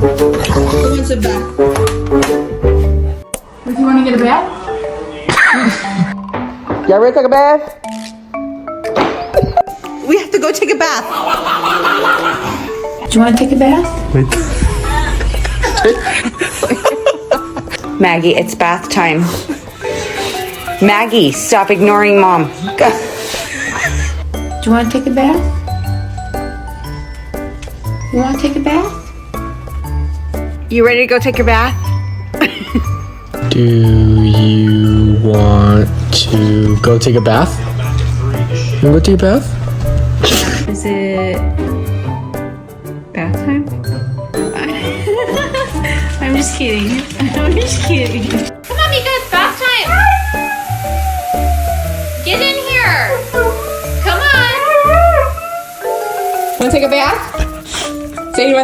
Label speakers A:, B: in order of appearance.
A: Who wants a bath? If you want to get a bath?
B: Y'all ready to take a bath? We have to go take a bath.
A: Do you want to take a bath?
B: Maggie, it's bath time. Maggie, stop ignoring mom.
A: Do you want to take a bath? You want to take a bath?
B: You ready to go take your bath?
C: Do you want to go take a bath? You want to go take a bath?
A: Is it bath time? I'm just kidding. I'm just kidding. Come on, Mika, it's bath time. Get in here. Come on. Want to take a bath? Say you want.